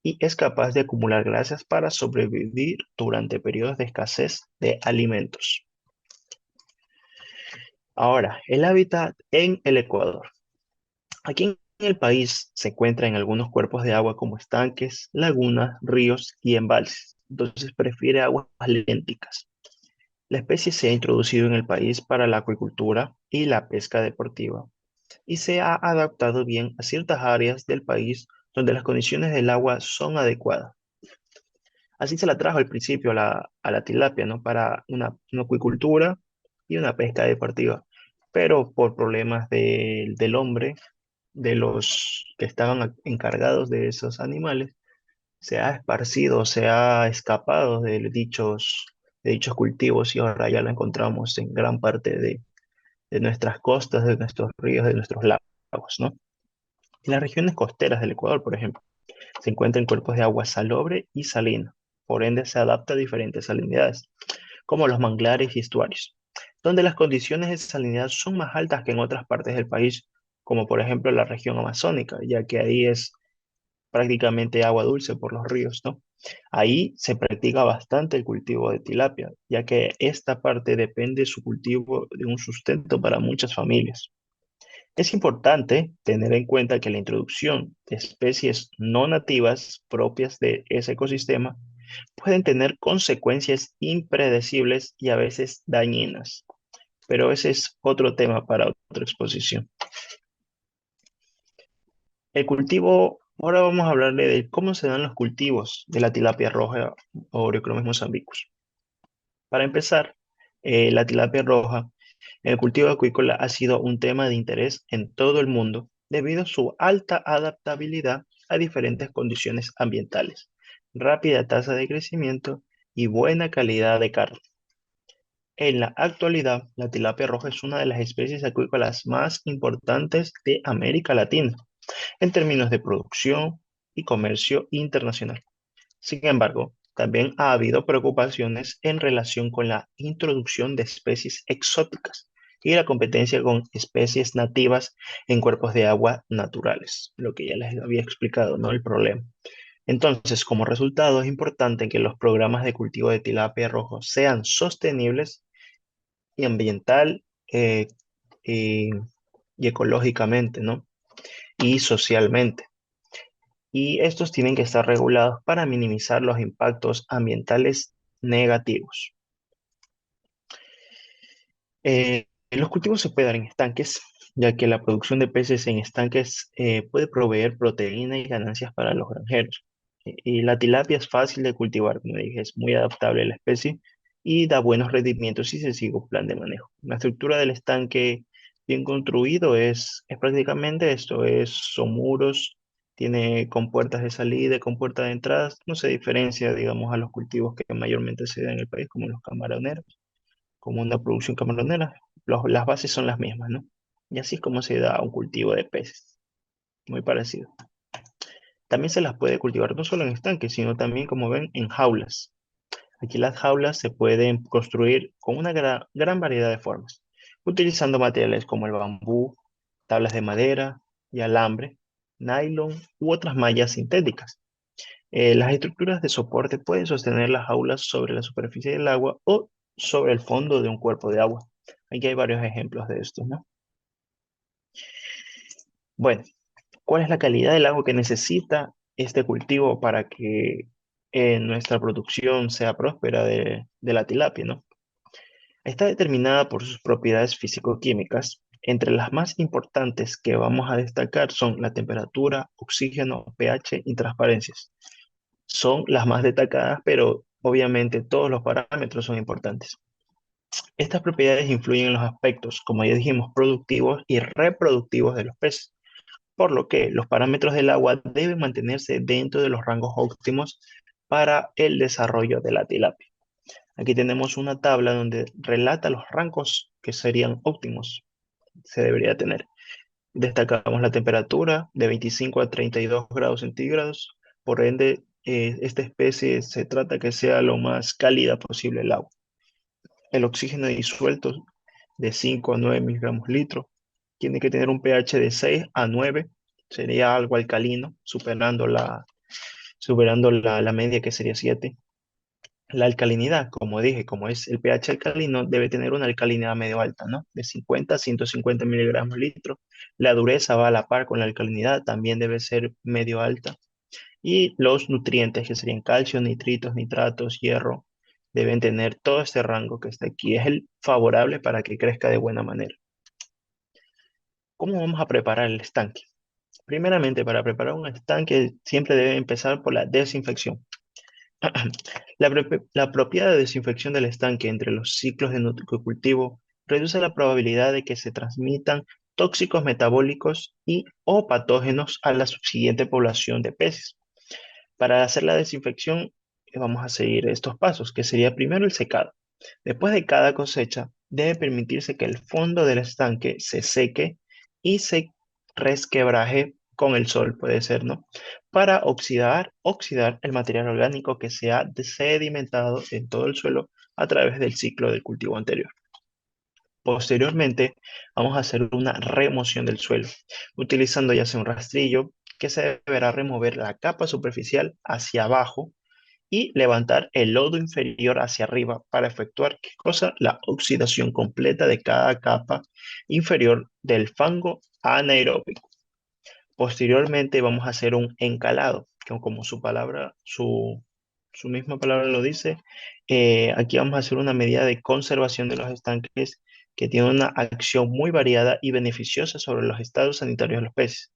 Speaker 4: y es capaz de acumular grasas para sobrevivir durante periodos de escasez de alimentos. Ahora, el hábitat en el Ecuador. Aquí en el país se encuentra en algunos cuerpos de agua como estanques, lagunas, ríos y embalses. Entonces prefiere aguas lénticas. La especie se ha introducido en el país para la acuicultura y la pesca deportiva y se ha adaptado bien a ciertas áreas del país donde las condiciones del agua son adecuadas. Así se la trajo al principio a la tilapia, ¿no? Para una acuicultura y una pesca deportiva. Pero por problemas del hombre, de los que estaban encargados de esos animales, se ha esparcido, se ha escapado de dichos cultivos y ahora ya la encontramos en gran parte de nuestras costas, de nuestros ríos, de nuestros lagos. aguas, ¿no? En las regiones costeras del Ecuador, por ejemplo, se encuentran cuerpos de agua salobre y salina, por ende se adapta a diferentes salinidades, como los manglares y estuarios, donde las condiciones de salinidad son más altas que en otras partes del país, como por ejemplo la región amazónica, ya que ahí es prácticamente agua dulce por los ríos, ¿no? Ahí se practica bastante el cultivo de tilapia, ya que esta parte depende su cultivo de un sustento para muchas familias. Es importante tener en cuenta que la introducción de especies no nativas propias de ese ecosistema pueden tener consecuencias impredecibles y a veces dañinas, pero ese es otro tema para otra exposición. El cultivo, ahora vamos a hablarle de cómo se dan los cultivos de la tilapia roja o Oreochromis mozambicus. Para empezar, la tilapia roja en el cultivo acuícola ha sido un tema de interés en todo el mundo debido a su alta adaptabilidad a diferentes condiciones ambientales, rápida tasa de crecimiento y buena calidad de carne. En la actualidad, la tilapia roja es una de las especies acuícolas más importantes de América Latina en términos de producción y comercio internacional. Sin embargo, también ha habido preocupaciones en relación con la introducción de especies exóticas y la competencia con especies nativas en cuerpos de agua naturales, lo que ya les había explicado, ¿no? El problema. Entonces, como resultado, es importante que los programas de cultivo de tilapia rojo sean sostenibles y ambiental y, y ecológicamente, ¿no? Y socialmente. Y estos tienen que estar regulados para minimizar los impactos ambientales negativos. Los cultivos se pueden dar en estanques, ya que la producción de peces en estanques puede proveer proteína y ganancias para los granjeros. Y la tilapia es fácil de cultivar, como dije, es muy adaptable a la especie y da buenos rendimientos si se sigue un plan de manejo. La estructura del estanque bien construido es prácticamente esto, son muros, tiene compuertas de salida, compuertas de entrada, no se diferencia, digamos, a los cultivos que mayormente se dan en el país, como los camaroneros, como una producción camaronera. Las bases son las mismas, ¿no? Y así es como se da un cultivo de peces, muy parecido. También se las puede cultivar no solo en estanques, sino también, como ven, en jaulas. Aquí las jaulas se pueden construir con una gran variedad de formas, utilizando materiales como el bambú, tablas de madera y alambre, nylon u otras mallas sintéticas. Las estructuras de soporte pueden sostener las jaulas sobre la superficie del agua o sobre el fondo de un cuerpo de agua. Aquí hay varios ejemplos de esto, ¿no? Bueno, ¿cuál es la calidad del agua que necesita este cultivo para que nuestra producción sea próspera de la tilapia, ¿no? Está determinada por sus propiedades físico-químicas. Entre las más importantes que vamos a destacar son la temperatura, oxígeno, pH y transparencias. Son las más destacadas, pero obviamente todos los parámetros son importantes. Estas propiedades influyen en los aspectos, como ya dijimos, productivos y reproductivos de los peces, por lo que los parámetros del agua deben mantenerse dentro de los rangos óptimos para el desarrollo de la tilapia. Aquí tenemos una tabla donde relata los rangos que serían óptimos, se debería tener. Destacamos la temperatura de 25 a 32 grados centígrados, por ende, esta especie se trata que sea lo más cálida posible el agua. El oxígeno disuelto de 5 a 9 miligramos litro. Tiene que tener un pH de 6 a 9, sería algo alcalino, superando la media que sería 7. La alcalinidad, como dije, como es el pH alcalino, debe tener una alcalinidad medio alta, ¿no? De 50 a 150 miligramos litro. La dureza va a la par con la alcalinidad, también debe ser medio alta. Y los nutrientes, que serían calcio, nitritos, nitratos, hierro, deben tener todo este rango que está aquí. Es el favorable para que crezca de buena manera. ¿Cómo vamos a preparar el estanque? Primeramente, para preparar un estanque siempre debe empezar por la desinfección. La apropiada desinfección del estanque entre los ciclos de cultivo reduce la probabilidad de que se transmitan tóxicos metabólicos y o patógenos a la subsiguiente población de peces. Para hacer la desinfección vamos a seguir estos pasos, que sería primero el secado. Después de cada cosecha, debe permitirse que el fondo del estanque se seque y se resquebraje con el sol, puede ser, ¿no? Para oxidar el material orgánico que se ha sedimentado en todo el suelo a través del ciclo del cultivo anterior. Posteriormente, vamos a hacer una remoción del suelo, utilizando ya sea un rastrillo que se deberá remover la capa superficial hacia abajo y levantar el lodo inferior hacia arriba para efectuar, ¿qué cosa? La oxidación completa de cada capa inferior del fango anaeróbico. Posteriormente vamos a hacer un encalado, que como su misma palabra lo dice, aquí vamos a hacer una medida de conservación de los estanques que tiene una acción muy variada y beneficiosa sobre los estados sanitarios de los peces.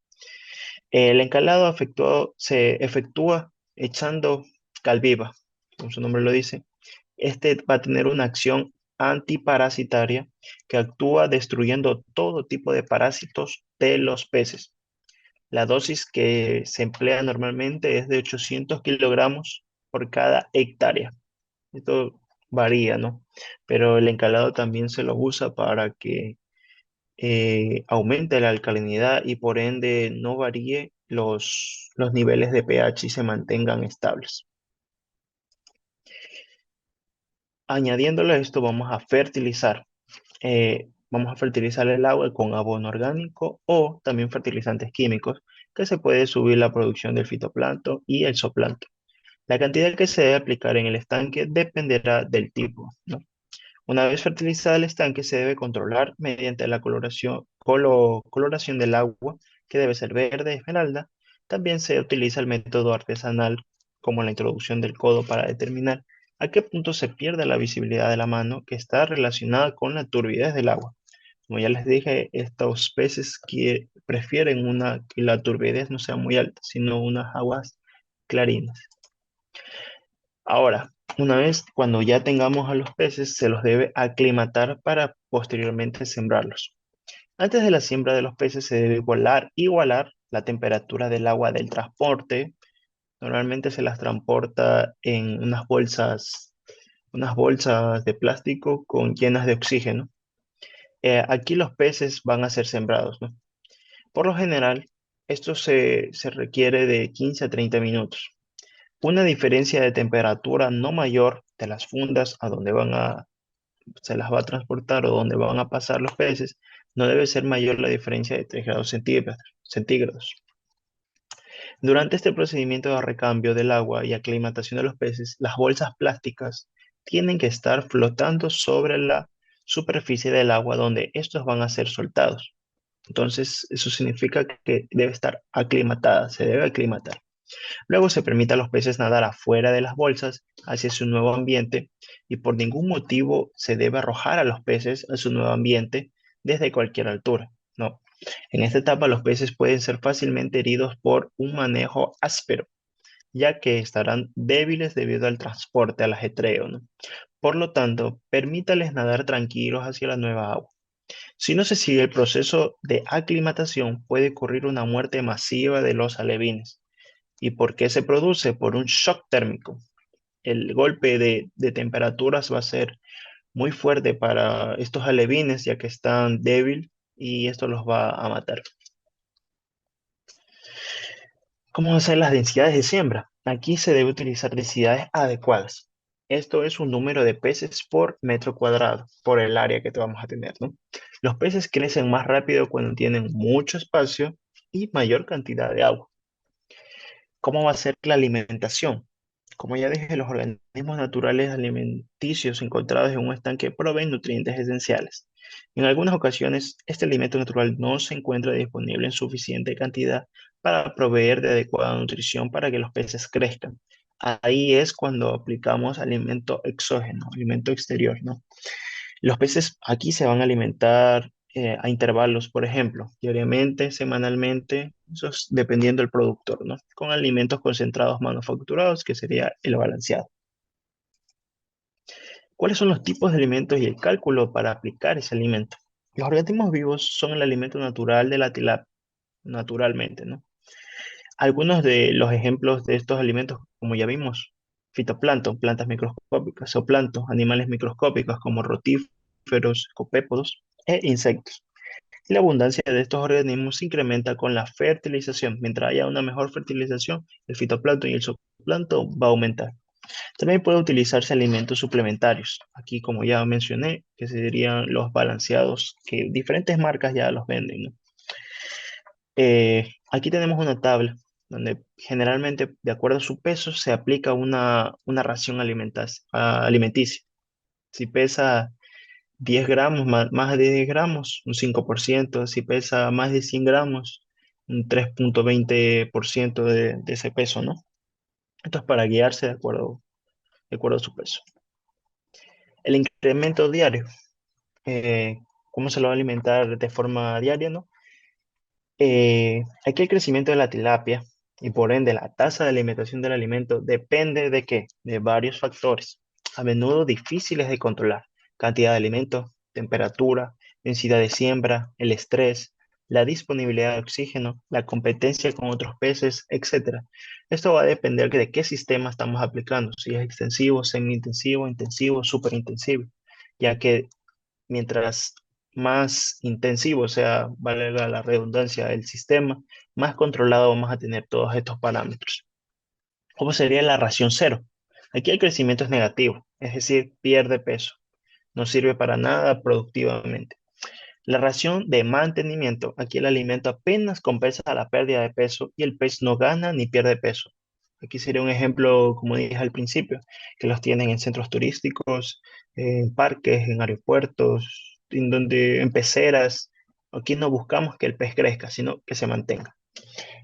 Speaker 4: El encalado se efectúa echando cal viva, como su nombre lo dice. Este va a tener una acción antiparasitaria que actúa destruyendo todo tipo de parásitos de los peces. La dosis que se emplea normalmente es de 800 kilogramos por cada hectárea. Esto varía, ¿no? Pero el encalado también se lo usa para que aumente la alcalinidad y por ende no varíe los niveles de pH y se mantengan estables. Añadiéndole a esto, vamos a fertilizar el agua con abono orgánico o también fertilizantes químicos, que se puede subir la producción del fitoplancton y el zooplancton. La cantidad que se debe aplicar en el estanque dependerá del tipo, ¿no? Una vez fertilizada el estanque, se debe controlar mediante la coloración del agua, que debe ser verde esmeralda. También se utiliza el método artesanal, como la introducción del codo, para determinar a qué punto se pierde la visibilidad de la mano, que está relacionada con la turbidez del agua. Como ya les dije, estos peces que prefieren que la turbidez no sea muy alta, sino unas aguas clarinas. Ahora, una vez cuando ya tengamos a los peces, se los debe aclimatar para posteriormente sembrarlos. Antes de la siembra de los peces se debe igualar la temperatura del agua del transporte. Normalmente se las transporta en unas bolsas de plástico llenas de oxígeno. Aquí los peces van a ser sembrados, ¿no? Por lo general, esto se requiere de 15 a 30 minutos. Una diferencia de temperatura no mayor de las fundas a donde se las va a transportar o donde van a pasar los peces, no debe ser mayor la diferencia de 3 grados centígrados. Durante este procedimiento de recambio del agua y aclimatación de los peces, las bolsas plásticas tienen que estar flotando sobre la superficie del agua donde estos van a ser soltados. Entonces, eso significa que debe estar aclimatada, se debe aclimatar. Luego se permite a los peces nadar afuera de las bolsas hacia su nuevo ambiente y por ningún motivo se debe arrojar a los peces a su nuevo ambiente desde cualquier altura. No. En esta etapa los peces pueden ser fácilmente heridos por un manejo áspero, ya que estarán débiles debido al transporte, al ajetreo, ¿no? Por lo tanto, permítales nadar tranquilos hacia la nueva agua. Si no se sigue el proceso de aclimatación, puede ocurrir una muerte masiva de los alevines. ¿Y por qué se produce? Por un shock térmico. El golpe de temperaturas va a ser muy fuerte para estos alevines, ya que están débiles y esto los va a matar. ¿Cómo hacer las densidades de siembra? Aquí se debe utilizar densidades adecuadas. Esto es un número de peces por metro cuadrado, por el área que te vamos a tener, ¿no? Los peces crecen más rápido cuando tienen mucho espacio y mayor cantidad de agua. ¿Cómo va a ser la alimentación? Como ya dije, los organismos naturales alimenticios encontrados en un estanque proveen nutrientes esenciales. En algunas ocasiones, este alimento natural no se encuentra disponible en suficiente cantidad para proveer de adecuada nutrición para que los peces crezcan. Ahí es cuando aplicamos alimento exógeno, alimento exterior, ¿no? Los peces aquí se van a alimentar a intervalos, por ejemplo, diariamente, semanalmente, eso es dependiendo del productor, ¿no? Con alimentos concentrados manufacturados, que sería el balanceado. ¿Cuáles son los tipos de alimentos y el cálculo para aplicar ese alimento? Los organismos vivos son el alimento natural de la tilapia, naturalmente, ¿no? Algunos de los ejemplos de estos alimentos, como ya vimos, fitoplancton, plantas microscópicas, zooplancton, animales microscópicos como rotíferos, copépodos e insectos. y la abundancia de estos organismos se incrementa con la fertilización. Mientras haya una mejor fertilización, el fitoplancton y el zooplancton va a aumentar. También puede utilizarse alimentos suplementarios. Aquí, como ya mencioné, que serían los balanceados, que diferentes marcas ya los venden, ¿no? Aquí tenemos una tabla donde generalmente, de acuerdo a su peso, se aplica una ración alimenticia. Si pesa 10 gramos, más de 10 gramos, un 5%. Si pesa más de 100 gramos, un 3,20% de ese peso, ¿no? Esto es para guiarse de acuerdo a su peso. El incremento diario, ¿cómo se lo va a alimentar de forma diaria, no? Aquí el crecimiento de la tilapia y por ende la tasa de alimentación del alimento depende de qué? De varios factores, a menudo difíciles de controlar: cantidad de alimento, temperatura, densidad de siembra, el estrés, la disponibilidad de oxígeno, la competencia con otros peces, etcétera. Esto va a depender de qué sistema estamos aplicando, si es extensivo, semi-intensivo, intensivo, superintensivo, ya que mientras más intensivo sea, valga la redundancia, el sistema, más controlado vamos a tener todos estos parámetros. ¿Cómo sería la ración cero? Aquí el crecimiento es negativo, es decir, pierde peso, no sirve para nada productivamente. La ración de mantenimiento, aquí el alimento apenas compensa la pérdida de peso y el pez no gana ni pierde peso. Aquí sería un ejemplo, como dije al principio, que los tienen en centros turísticos, en parques, en aeropuertos, en peceras. Aquí no buscamos que el pez crezca, sino que se mantenga.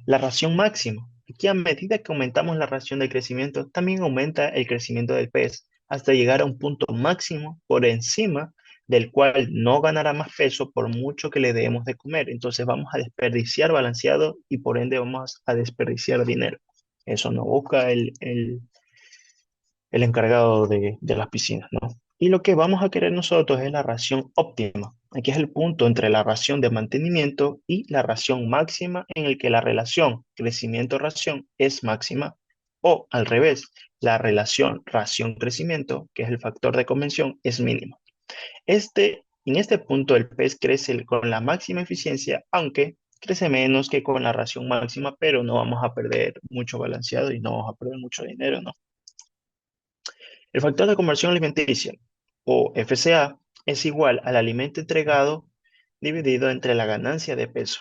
Speaker 4: La ración máxima. Aquí a medida que aumentamos la ración de crecimiento, también aumenta el crecimiento del pez hasta llegar a un punto máximo por encima del cual no ganará más peso por mucho que le demos de comer. Entonces vamos a desperdiciar balanceado y por ende vamos a desperdiciar dinero. Eso no busca el encargado de las piscinas, ¿no? Y lo que vamos a querer nosotros es la ración óptima. Aquí es el punto entre la ración de mantenimiento y la ración máxima en el que la relación crecimiento-ración es máxima, o al revés, la relación ración-crecimiento, que es el factor de convención, es mínima. En este punto el pez crece con la máxima eficiencia, aunque crece menos que con la ración máxima, pero no vamos a perder mucho balanceado y no vamos a perder mucho dinero, ¿no? El factor de conversión alimenticia, o FCA, es igual al alimento entregado dividido entre la ganancia de peso.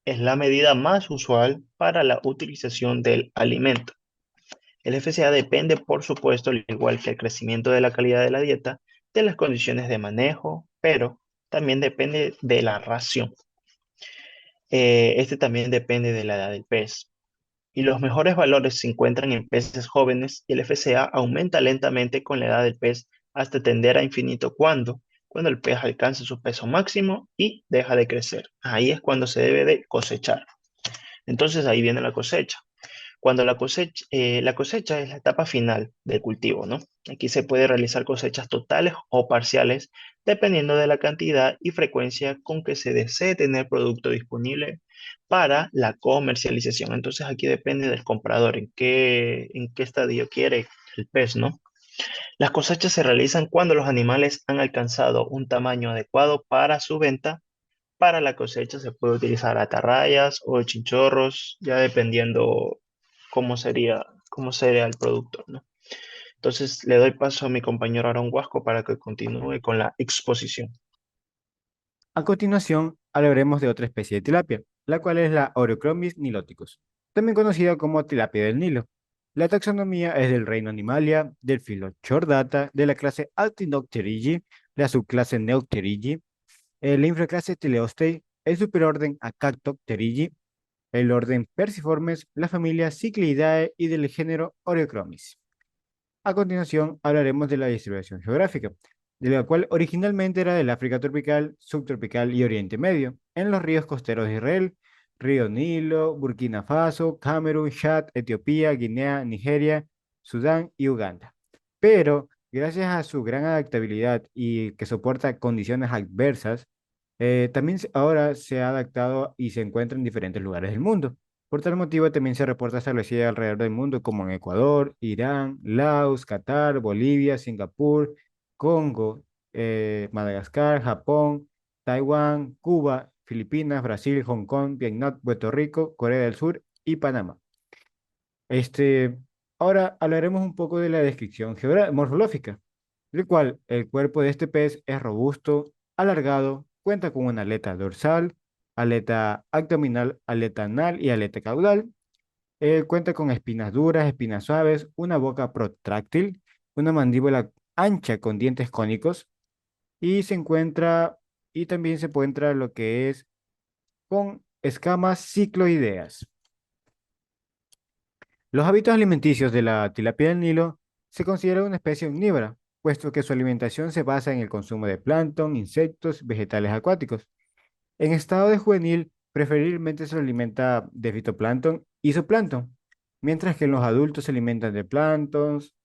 Speaker 4: Es la medida más usual para la utilización del alimento. El FCA depende, por supuesto, al igual que el crecimiento de la calidad de la dieta, de las condiciones de manejo, pero también depende de la ración. Este también depende de la edad del pez. Y los mejores valores se encuentran en peces jóvenes y el FCA aumenta lentamente con la edad del pez hasta tender a infinito cuando el pez alcanza su peso máximo y deja de crecer. Ahí es cuando se debe de cosechar. Entonces ahí viene la cosecha. Cuando la cosecha es la etapa final del cultivo, ¿no? Aquí se puede realizar cosechas totales o parciales dependiendo de la cantidad y frecuencia con que se desee tener producto disponible para la comercialización. Entonces aquí depende del comprador en qué estadio quiere el pez, ¿no? Las cosechas se realizan cuando los animales han alcanzado un tamaño adecuado para su venta. Para la cosecha se puede utilizar atarrayas o chinchorros, ya dependiendo cómo sería el producto, ¿no? Entonces le doy paso a mi compañero Aaron Huasco para que continúe con la exposición.
Speaker 5: A continuación, hablaremos de otra especie de tilapia, la cual es la Oreochromis niloticus, también conocida como tilapia del Nilo. La taxonomía es del reino Animalia, del filo Chordata, de la clase Actinopterygii, la subclase Neucterygii, la infraclase Teleostei, el superorden Acantopterygii, el orden Perciformes, la familia Cyclidae y del género Oreochromis. A continuación, hablaremos de la distribución geográfica, de la cual originalmente era del África tropical, subtropical y Oriente Medio, en los ríos costeros de Israel, Río Nilo, Burkina Faso, Camerún, Chad, Etiopía, Guinea, Nigeria, Sudán y Uganda. Pero, gracias a su gran adaptabilidad y que soporta condiciones adversas, también ahora se ha adaptado y se encuentra en diferentes lugares del mundo. Por tal motivo, también se reporta establecida alrededor del mundo, como en Ecuador, Irán, Laos, Qatar, Bolivia, Singapur, Congo, Madagascar, Japón, Taiwán, Cuba, Filipinas, Brasil, Hong Kong, Vietnam, Puerto Rico, Corea del Sur y Panamá. Este, ahora hablaremos un poco de la descripción morfológica, el cual el cuerpo de este pez es robusto, alargado, cuenta con una aleta dorsal, aleta abdominal, aleta anal y aleta caudal. Cuenta con espinas duras, espinas suaves, una boca protráctil, una mandíbula ancha con dientes cónicos y se encuentra, y también se encuentra lo que es con escamas cicloideas. Los hábitos alimenticios de la tilapia del Nilo se considera una especie omnívora, puesto que su alimentación se basa en el consumo de plancton, insectos, vegetales acuáticos. En estado de juvenil, preferiblemente se alimenta de fitoplancton y zooplancton, mientras que en los adultos se alimentan de plantos,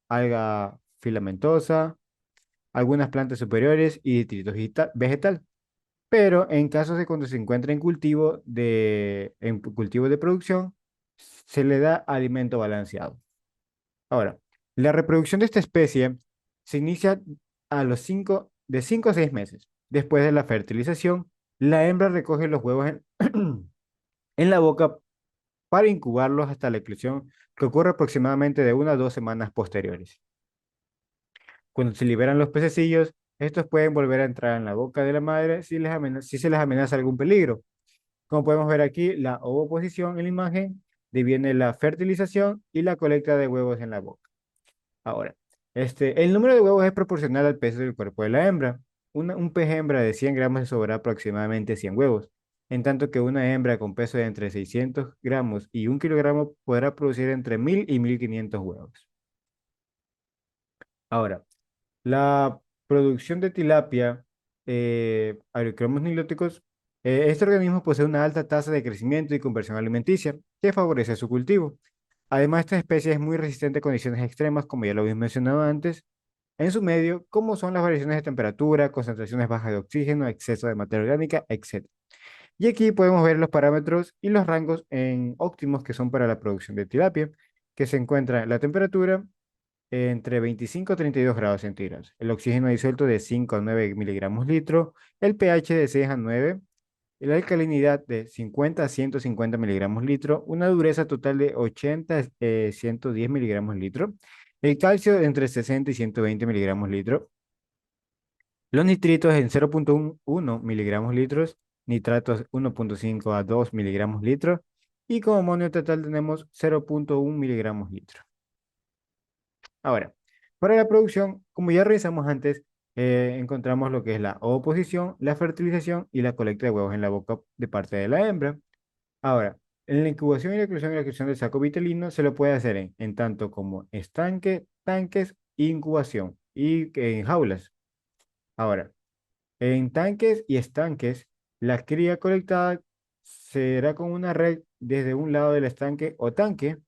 Speaker 5: alga filamentosa, algunas plantas superiores y detritus vegetal. Pero en casos de cuando se encuentra en cultivo de producción, se le da alimento balanceado. Ahora, la reproducción de esta especie se inicia de 5 a 6 meses. Después de la fertilización, la hembra recoge los huevos en la boca para incubarlos hasta la eclosión, que ocurre aproximadamente de 1 a 2 semanas posteriores. Cuando se liberan los pececillos, estos pueden volver a entrar en la boca de la madre si se les amenaza algún peligro. Como podemos ver aquí, la ovoposición en la imagen deviene la fertilización y la colecta de huevos en la boca. Ahora, el número de huevos es proporcional al peso del cuerpo de la hembra. Un pez hembra de 100 gramos sobra aproximadamente 100 huevos, en tanto que una hembra con peso de entre 600 gramos y 1 kilogramo podrá producir entre 1000 y 1500 huevos. Ahora, la producción de tilapia, Aerocromos nilóticos, este organismo posee una alta tasa de crecimiento y conversión alimenticia que favorece su cultivo. Además, esta especie es muy resistente a condiciones extremas, como ya lo habíamos mencionado antes, en su medio, como son las variaciones de temperatura, concentraciones bajas de oxígeno, exceso de materia orgánica, etc. Y aquí podemos ver los parámetros y los rangos en óptimos que son para la producción de tilapia, que se encuentra la temperatura entre 25 y 32 grados centígrados, el oxígeno disuelto de 5 a 9 miligramos litro, el pH de 6 a 9, la alcalinidad de 50 a 150 miligramos litro, una dureza total de 80 a 110 miligramos litro, el calcio entre 60 y 120 miligramos litro, los nitritos en 0,1 miligramos litros, nitratos 1,5 a 2 miligramos litro, y como amonio total tenemos 0,1 miligramos litro. Ahora, para la producción, como ya revisamos antes, encontramos lo que es la ovoposición, la fertilización y la colecta de huevos en la boca de parte de la hembra. Ahora, en la incubación y la eclosión del saco vitelino se lo puede hacer en tanto como estanque, tanques, incubación y en jaulas. Ahora, en tanques y estanques, la cría colectada será con una red desde un lado del estanque o tanque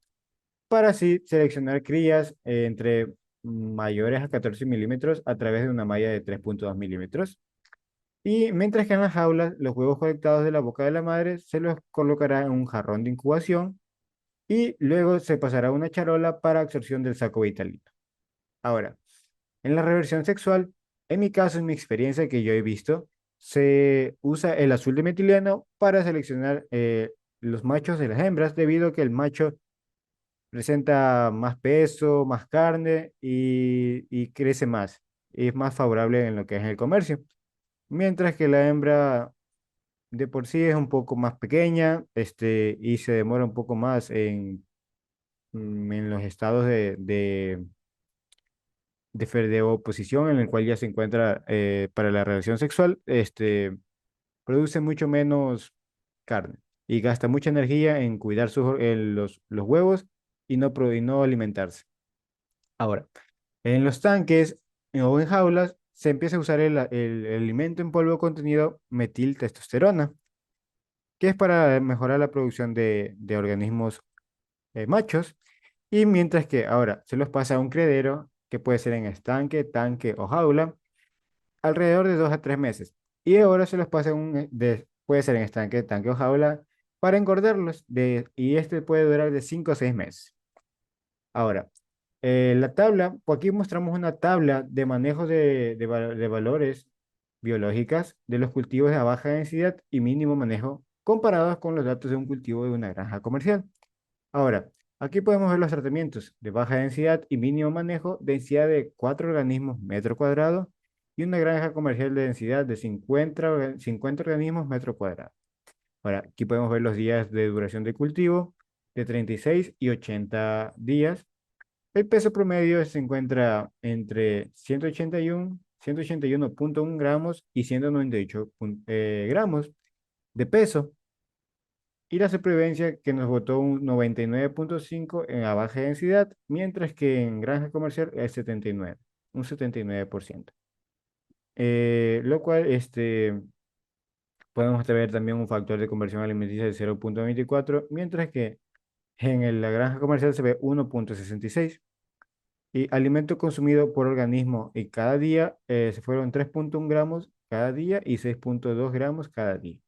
Speaker 5: para así seleccionar crías entre mayores a 14 milímetros a través de una malla de 3,2 milímetros. Y mientras que en las jaulas, los huevos colectados de la boca de la madre se los colocará en un jarrón de incubación y luego se pasará a una charola para absorción del saco vitalino. Ahora, en la reversión sexual, en mi caso, en mi experiencia que yo he visto, se usa el azul de metileno para seleccionar los machos de las hembras debido a que el macho presenta más peso, más carne y crece más. Y es más favorable en lo que es el comercio. Mientras que la hembra de por sí es un poco más pequeña, y se demora un poco más en los estados de oposición en el cual ya se encuentra para la relación sexual, produce mucho menos carne y gasta mucha energía en cuidar los huevos y no alimentarse. Ahora, en los tanques o en jaulas se empieza a usar el alimento en polvo contenido metiltestosterona, que es para mejorar la producción de organismos machos, y mientras que ahora se los pasa a un criadero, que puede ser en estanque, tanque o jaula, alrededor de 2 a 3 meses. Y ahora se los pasa puede ser en estanque, tanque o jaula, para engordarlos, y este puede durar de 5 a 6 meses. Ahora, la tabla, pues aquí mostramos una tabla de manejo de valores biológicas de los cultivos de baja densidad y mínimo manejo comparados con los datos de un cultivo de una granja comercial. Ahora, aquí podemos ver los tratamientos de baja densidad y mínimo manejo, densidad de 4 organismos metro cuadrado y una granja comercial de densidad de 50 organismos metro cuadrado. Ahora, aquí podemos ver los días de duración de cultivo de 36 y 80 días. El peso promedio se encuentra entre 181.1 gramos y 198 gramos de peso. Y la supervivencia que nos botó un 99.5 en la baja densidad, mientras que en granja comercial es 79, un 79%. Lo cual podemos ver también un factor de conversión alimenticia de 0.24, mientras que la granja comercial se ve 1.66. Y alimento consumido por organismo y cada día se fueron 3.1 gramos cada día y 6.2 gramos cada día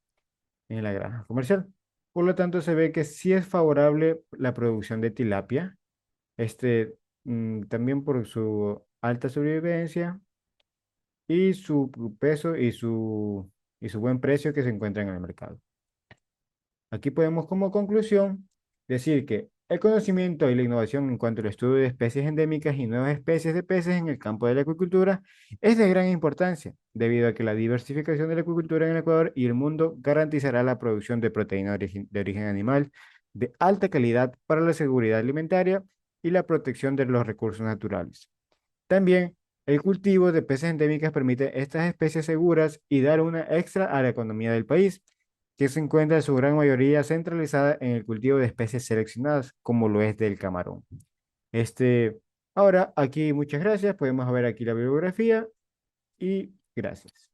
Speaker 5: en la granja comercial. Por lo tanto, se ve que sí es favorable la producción de tilapia, también por su alta sobrevivencia y su peso y su buen precio que se encuentra en el mercado. Aquí podemos como conclusión decir que el conocimiento y la innovación en cuanto al estudio de especies endémicas y nuevas especies de peces en el campo de la acuicultura es de gran importancia, debido a que la diversificación de la acuicultura en el Ecuador y el mundo garantizará la producción de proteína de origen animal de alta calidad para la seguridad alimentaria y la protección de los recursos naturales. También, el cultivo de peces endémicas permite estas especies seguras y dar una extra a la economía del país, que se encuentra en su gran mayoría centralizada en el cultivo de especies seleccionadas, como lo es del camarón. Ahora, aquí muchas gracias. Podemos ver aquí la bibliografía y gracias.